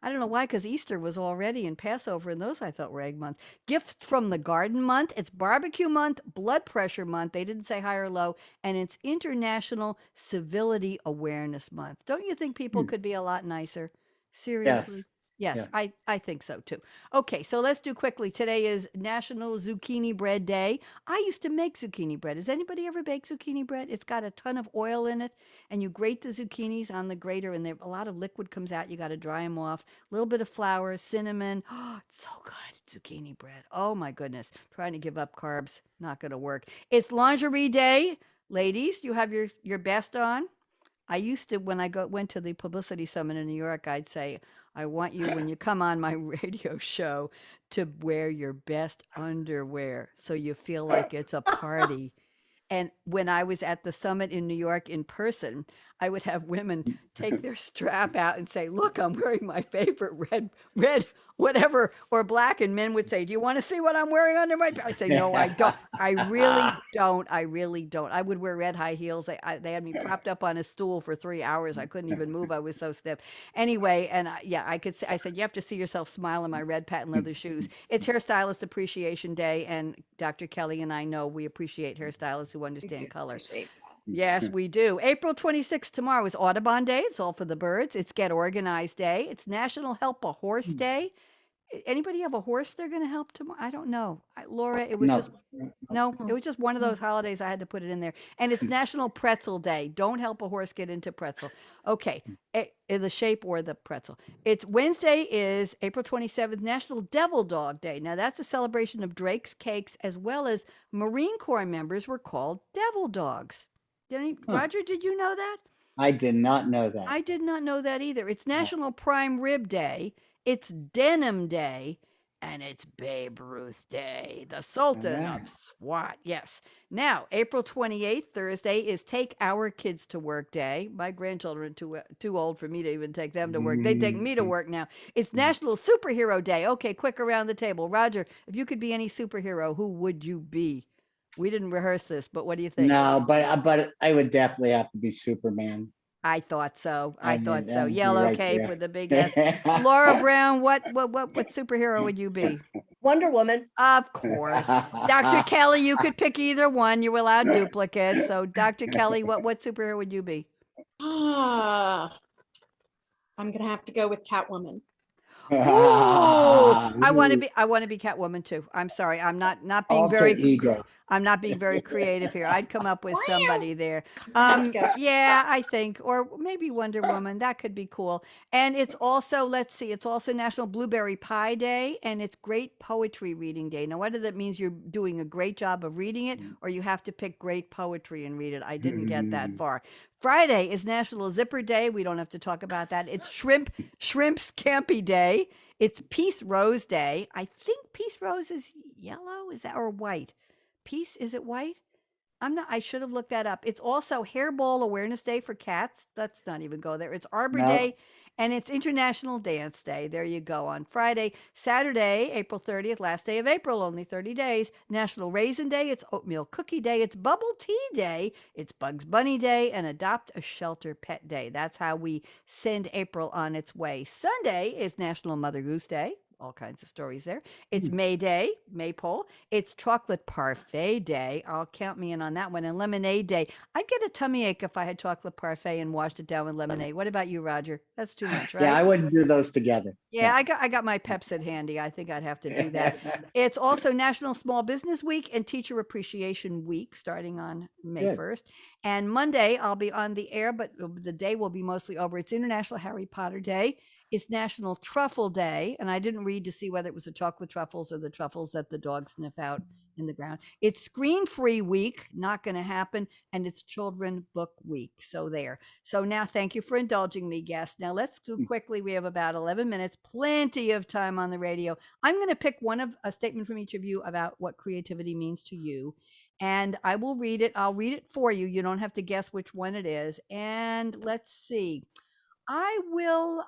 I don't know why, because Easter was already in Passover, and those I thought were egg month. Gifts from the garden month. It's barbecue month, blood pressure month. They didn't say high or low. And it's International Civility Awareness Month. Don't you think people could be a lot nicer? Seriously? Yes, Yeah. I think so too. Okay, so let's do quickly. Today is National Zucchini Bread Day. I used to make zucchini bread. Has anybody ever baked zucchini bread? It's got a ton of oil in it, and you grate the zucchinis on the grater, and a lot of liquid comes out. You got to dry them off. A little bit of flour, cinnamon. Oh, it's so good. Zucchini bread. Oh my goodness. Trying to give up carbs. Not going to work. It's Lingerie Day. Ladies, you have your best on. I used to, when I went to the publicity summit in New York, I'd say, I want you, when you come on my radio show, to wear your best underwear so you feel like it's a party. And when I was at the summit in New York in person, I would have women take their strap out and say, look, I'm wearing my favorite red, whatever, or black. And men would say, do you want to see what I'm wearing under my? I say, no, I don't. I really don't. I really don't. I would wear red high heels. They had me propped up on a stool for 3 hours. I couldn't even move. I was so stiff. Anyway, and I could say, I said, you have to see yourself smile in my red patent leather shoes. It's Hairstylist Appreciation Day. And Dr. Kelly and I know we appreciate hairstylists who understand color. Yes, we do. April 26th tomorrow is Audubon Day. It's all for the birds. It's Get Organized Day. It's National Help a Horse Day. Anybody have a horse they're going to help tomorrow? I don't know. Laura, it was No. just it was just one of those holidays. I had to put it in there. And it's National Pretzel Day. Don't help a horse get into pretzel. Okay, in the shape or the pretzel. It's Wednesday is April 27th, National Devil Dog Day. Now that's a celebration of Drake's cakes, as well as Marine Corps members were called devil dogs. Roger, did you know that? I did not know that. I did not know that either. It's National Prime Rib Day. It's Denim Day, and it's Babe Ruth Day, the Sultan of SWAT. Yes. Now, April 28th, Thursday, is Take Our Kids to Work Day. My grandchildren are too old for me to even take them to work. They take me to work now. It's National Superhero Day. Okay, quick around the table. Roger, if you could be any superhero, who would you be? We didn't rehearse this, but what do you think? No, but I would definitely have to be Superman. I thought so. I thought so. you're Yellow right cape there. with the big S. Laura Brown, what superhero would you be? Wonder Woman. Of course. Dr. Kelly, you could pick either one. You're allowed duplicates. So Dr. Kelly, what superhero would you be? I'm gonna have to go with Catwoman. Ooh, I want to be Catwoman too. I'm sorry. I'm not being Alter very ego. I'm not being very creative here. I'd come up with somebody there. Go. Yeah, I think, or maybe Wonder Woman. That could be cool. And it's also, let's see, it's also National Blueberry Pie Day, and it's Great Poetry Reading Day. Now, whether that means you're doing a great job of reading it, or you have to pick great poetry and read it, I didn't get that far. Friday is National Zipper Day. We don't have to talk about that. It's Shrimp Scampi Day. It's Peace Rose Day. I think Peace Rose is yellow. Is that or white? Peace, is it white? I'm not, I should have looked that up. It's also Hairball Awareness Day for cats. Let's not even go there. It's Arbor No. Day and it's International Dance Day. There you go on Friday. Saturday, April 30th, last day of April, only 30 days. National Raisin Day. It's Oatmeal Cookie Day. It's Bubble Tea Day. It's Bugs Bunny Day and Adopt a Shelter Pet Day. That's how we send April on its way. Sunday is National Mother Goose Day. All kinds of stories there. It's May Day, Maypole. It's Chocolate Parfait Day. I'll count me in on that one. And Lemonade Day. I'd get a tummy ache if I had chocolate parfait and washed it down with lemonade. What about you, Roger? That's too much, right? Yeah, I wouldn't do those together. Yeah, I got my Pepsid handy. I think I'd have to do that. It's also National Small Business Week and Teacher Appreciation Week starting on May Good. 1st. And Monday I'll be on the air, but the day will be mostly over. It's International Harry Potter Day. It's National Truffle Day, and I didn't read to see whether it was the chocolate truffles or the truffles that the dogs sniff out in the ground. It's Screen Free Week, not going to happen, and it's Children Book Week. So there. So now thank you for indulging me, guests. Now let's do quickly. We have about 11 minutes, plenty of time on the radio. I'm going to pick a statement from each of you about what creativity means to you. And I will read it. I'll read it for you. You don't have to guess which one it is. And let's see. I will.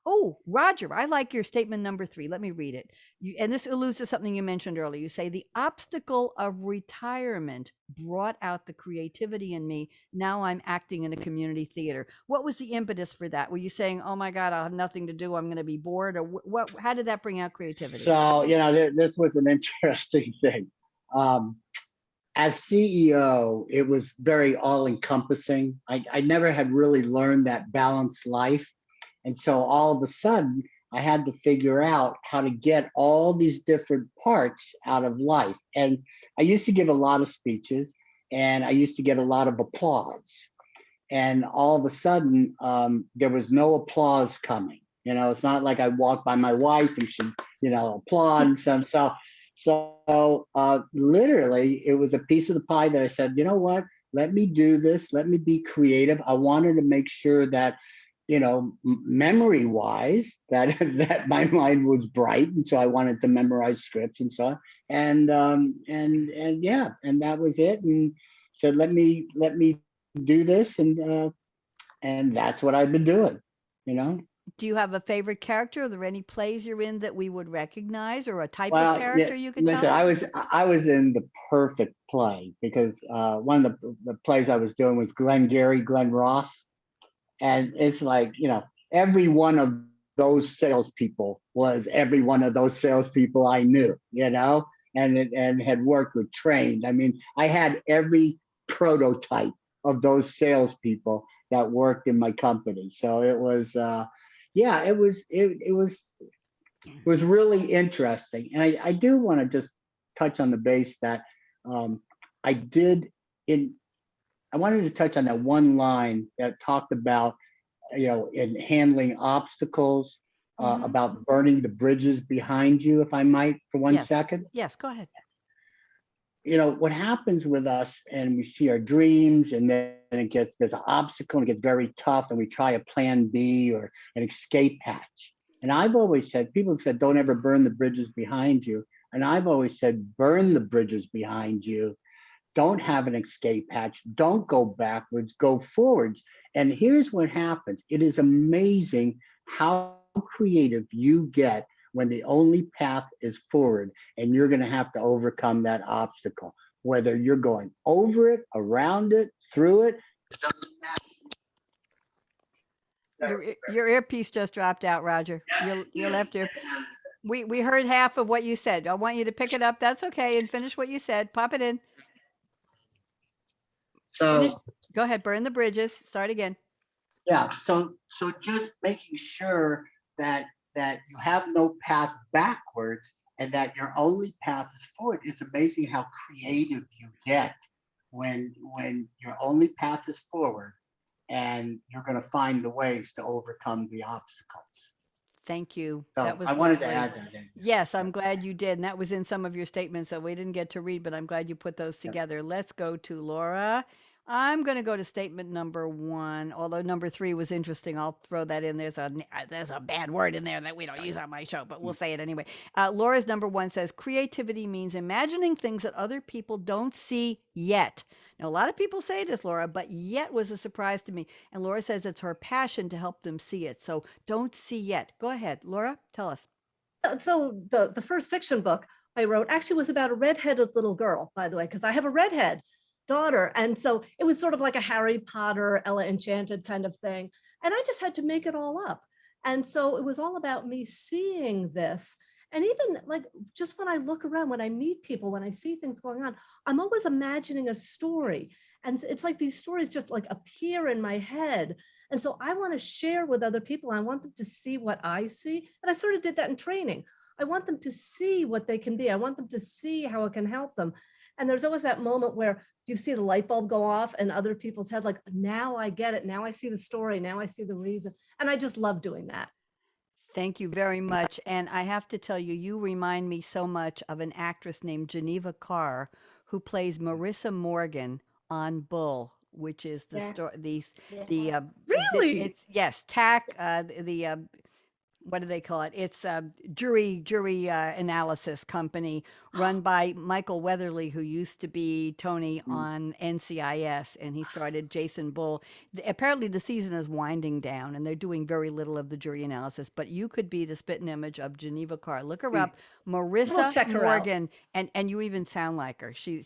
Oh, Roger, I like your statement number 3. Let me read it. And this alludes to something you mentioned earlier. You say, the obstacle of retirement brought out the creativity in me. Now I'm acting in a community theater. What was the impetus for that? Were you saying, oh my God, I'll have nothing to do, I'm going to be bored? Or what? How did that bring out creativity? So, this was an interesting thing. As CEO, it was very all encompassing. I never had really learned that balanced life. And so all of a sudden, I had to figure out how to get all these different parts out of life. And I used to give a lot of speeches and I used to get a lot of applause. And all of a sudden, there was no applause coming. It's not like I walked by my wife and she, applaud and stuff. So literally, it was a piece of the pie that I said, you know what, let me do this. Let me be creative. I wanted to make sure that, memory wise, that my mind was bright. And so I wanted to memorize scripts and so on. And yeah, and that was it. And said, let me do this. And that's what I've been doing, Do you have a favorite character? Are there any plays you're in that we would recognize, or a type of character you could tell us? I was in the perfect play because one of the plays I was doing was Glenn Ross, and it's like every one of those salespeople was every one of those salespeople I knew, and had worked with, trained. I mean, I had every prototype of those salespeople that worked in my company, so it was. Yeah, it was really interesting. And I do want to just touch on the base that I wanted to touch on that one line that talked about, in handling obstacles, about burning the bridges behind you, if I might, for one second. Yes, go ahead. What happens with us, and we see our dreams, and then there's an obstacle and it gets very tough, and we try a plan B or an escape hatch. And I've always said, people have said, don't ever burn the bridges behind you. And I've always said, burn the bridges behind you. Don't have an escape hatch. Don't go backwards, go forwards. And here's what happens. It is amazing how creative you get when the only path is forward and you're going to have to overcome that obstacle, whether you're going over it, around it, through it. It doesn't matter. Your earpiece just dropped out, Roger. Your left ear. We heard half of what you said. I want you to pick it up. That's okay. And finish what you said. Pop it in. So go ahead. Burn the bridges. Start again. Yeah. So just making sure that you have no path backwards and that your only path is forward. It's amazing how creative you get when your only path is forward, and you're going to find the ways to overcome the obstacles. Thank you. So That was I wanted to lovely. add that in. Yes, Yeah. I'm glad you did. And that was in some of your statements that we didn't get to read, but I'm glad you put those Yeah. together. Let's go to Laura. I'm going to go to statement number 1, although number 3 was interesting. I'll throw that in. There's a bad word in there that we don't use on my show, but we'll say it anyway. Laura's number 1 says creativity means imagining things that other people don't see yet. Now, a lot of people say this, Laura, but yet was a surprise to me. And Laura says it's her passion to help them see it. So don't see yet. Go ahead, Laura, tell us. So the first fiction book I wrote actually was about a redheaded little girl, by the way, because I have a redhead daughter. And so it was sort of like a Harry Potter, Ella Enchanted kind of thing. And I just had to make it all up. And so it was all about me seeing this. And even like just when I look around, when I meet people, when I see things going on, I'm always imagining a story. And it's like these stories just like appear in my head. And so I want to share with other people. I want them to see what I see. And I sort of did that in training. I want them to see what they can be. I want them to see how it can help them. And there's always that moment where you see the light bulb go off in other people's heads, like, now I get it. Now I see the story. Now I see the reason. And I just love doing that. Thank you very much. And I have to tell you, you remind me so much of an actress named Geneva Carr, who plays Marissa Morgan on Bull, which is the Yes. story. The Yes. Really? it's yes, TAC. What do they call it? It's a jury analysis company run by Michael Weatherly, who used to be Tony on NCIS, and he started Jason Bull. Apparently, the season is winding down, and they're doing very little of the jury analysis. But you could be the spitting image of Geneva Carr. Look her up, Marissa check her out. Morgan, and you even sound like her. She's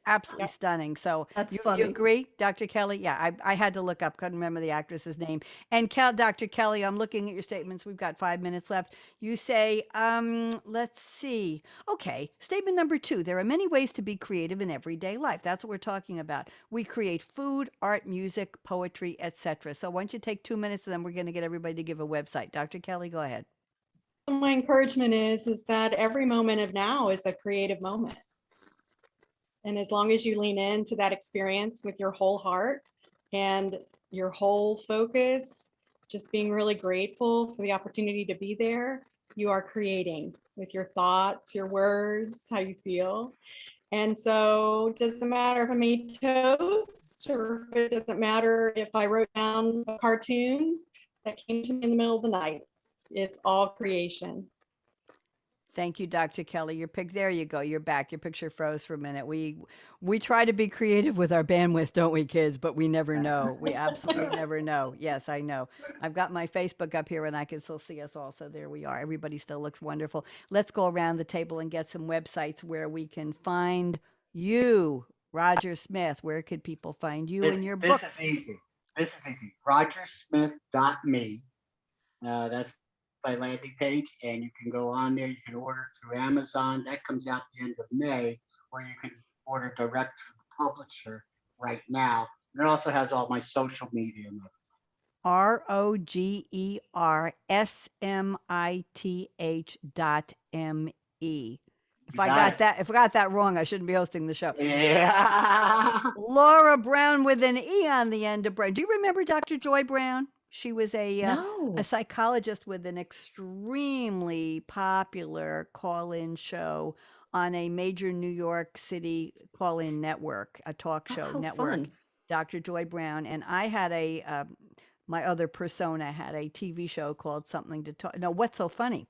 absolutely Yep. stunning. So That's you funny. agree, Dr. Kelly? Yeah, I had to look up, couldn't remember the actress's name. And Dr. Kelly, I'm looking at your statements. We've got 5 minutes left. You say, let's see. Okay, statement number 2. There are many ways to be creative in everyday life. That's what we're talking about. We create food, art, music, poetry, etc. So why don't you take 2 minutes, and then we're going to get everybody to give a website. Dr. Kelly, go ahead. My encouragement is that every moment of now is a creative moment. And as long as you lean into that experience with your whole heart and your whole focus, just being really grateful for the opportunity to be there, you are creating with your thoughts, your words, how you feel. And so it doesn't matter if I made toast, or it doesn't matter if I wrote down a cartoon that came to me in the middle of the night. It's all creation. Thank you, Dr. Kelly. Your pick, there you go. You're back. Your picture froze for a minute. We try to be creative with our bandwidth, don't we, kids? But we never know. We absolutely never know. Yes, I know. I've got my Facebook up here and I can still see us all. So there we are. Everybody still looks wonderful. Let's go around the table and get some websites where we can find you, Roger Smith. Where could people find you and your book? This is easy. RogerSmith.me. That's my landing page, and you can go on there. You can order through Amazon. That comes out the end of May, or you can order direct from the publisher right now. And it also has all my social media. RogerSmith.me. If You I got got that wrong, I shouldn't be hosting the show. Yeah. Laura Brown with an E on the end of Brown. Do you remember Dr. Joy Brown? She was No. a psychologist with an extremely popular call-in show on a major New York City call-in network, a talk show how network. fun. Dr. Joy Brown, and I had my other persona had a TV show called Something to Talk. No, What's So Funny?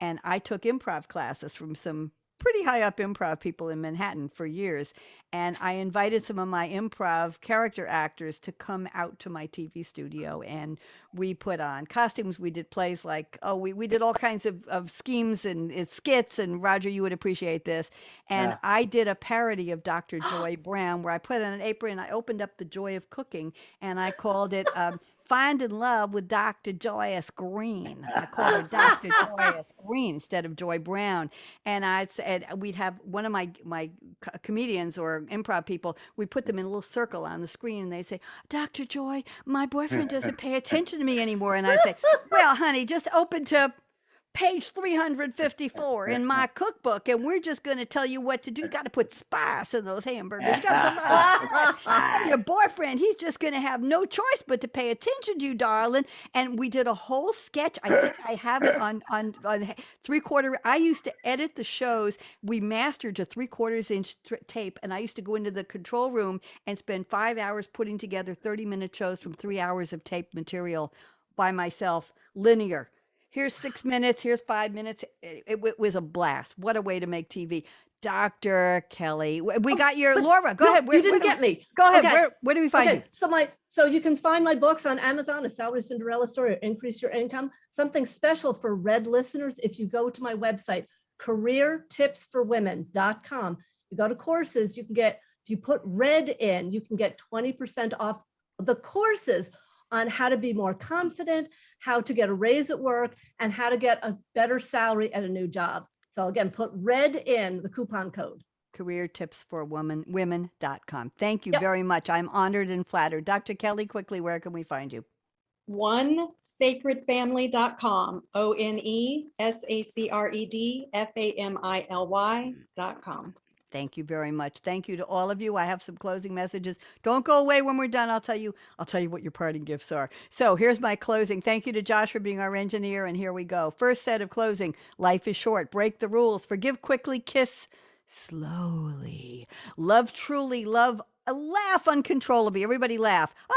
And I took improv classes from some pretty high up improv people in Manhattan for years. And I invited some of my improv character actors to come out to my TV studio, and we put on costumes. We did plays like, we did all kinds of schemes and skits, and Roger, you would appreciate this. And Yeah. I did a parody of Dr. Joy Brown where I put on an apron and I opened up the joy of cooking, and I called it Finding Love with Dr. Joyous Green. I called her Dr. Joyous Green instead of Joy Brown. And I'd said we'd have one of my comedians or improv people, we put them in a little circle on the screen, and they'd say, Dr. Joy, my boyfriend doesn't pay attention to me anymore. And I'd say, well, honey, just open to page 354 in my cookbook, and we're just going to tell you what to do. You got to put spice in those hamburgers. You got to put a lot of spice. And your boyfriend, he's just going to have no choice but to pay attention to you, darling. And we did a whole sketch. I think I have it on 3/4. I used to edit the shows. We mastered to 3/4 inch tape, and I used to go into the control room and spend 5 hours putting together 30-minute shows from 3 hours of tape material by myself, linear. Here's 6 minutes. Here's 5 minutes. It was a blast. What a way to make TV. Dr. Kelly, we got your but Laura. Go no, ahead. you didn't get me. Go ahead. Okay. Where do we find you? So you can find my books on Amazon, A Salary Cinderella Story, or Increase Your Income. Something special for Red listeners, if you go to my website, careertipsforwomen.com. You go to courses, you can get, if you put Red in, you can get 20% off the courses on how to be more confident, how to get a raise at work, and how to get a better salary at a new job. So again, put Red in the coupon code. Careertipsforwomen.com. Thank you Yep. very much. I'm honored and flattered. Dr. Kelly, quickly, where can we find you? onesacredfamily.com, onesacredfamily.com. Thank you very much. Thank you to all of you. I have some closing messages. Don't go away when we're done. I'll tell you what your parting gifts are. So here's my closing. Thank you to Josh for being our engineer. And here we go. First set of closing. Life is short. Break the rules. Forgive quickly. Kiss slowly. Love truly. Love. Laugh uncontrollably. Everybody laugh. See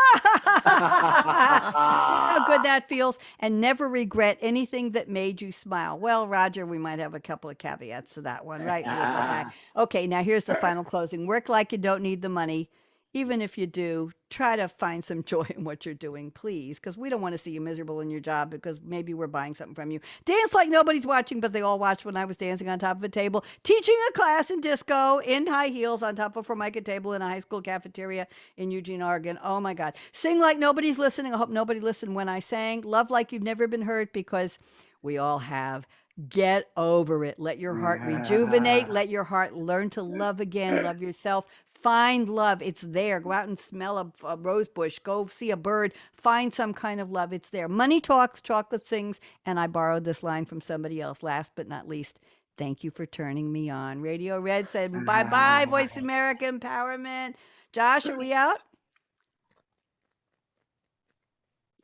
how good that feels. And never regret anything that made you smile. Well, Roger, we might have a couple of caveats to that one, right? We'll go back. Okay, now here's the final closing. Work like you don't need the money. Even if you do, try to find some joy in what you're doing, please, because we don't want to see you miserable in your job because maybe we're buying something from you. Dance like nobody's watching, but they all watched when I was dancing on top of a table, teaching a class in disco in high heels on top of a Formica table in a high school cafeteria in Eugene, Oregon. Oh my God. Sing like nobody's listening. I hope nobody listened when I sang. Love like you've never been hurt, because we all have. Get over it. Let your heart rejuvenate. Let your heart learn to love again. Love yourself. Find love. It's there. Go out and smell a rose bush. Go see a bird. Find some kind of love. It's there. Money talks, chocolate sings. And I borrowed this line from somebody else. Last but not least, thank you for turning me on. Radio Red said, bye-bye, Voice America Empowerment. Josh, are we out?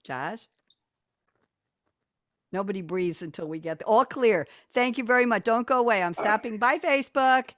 Josh? Nobody breathes until we get all clear. Thank you very much. Don't go away. I'm stopping by Facebook.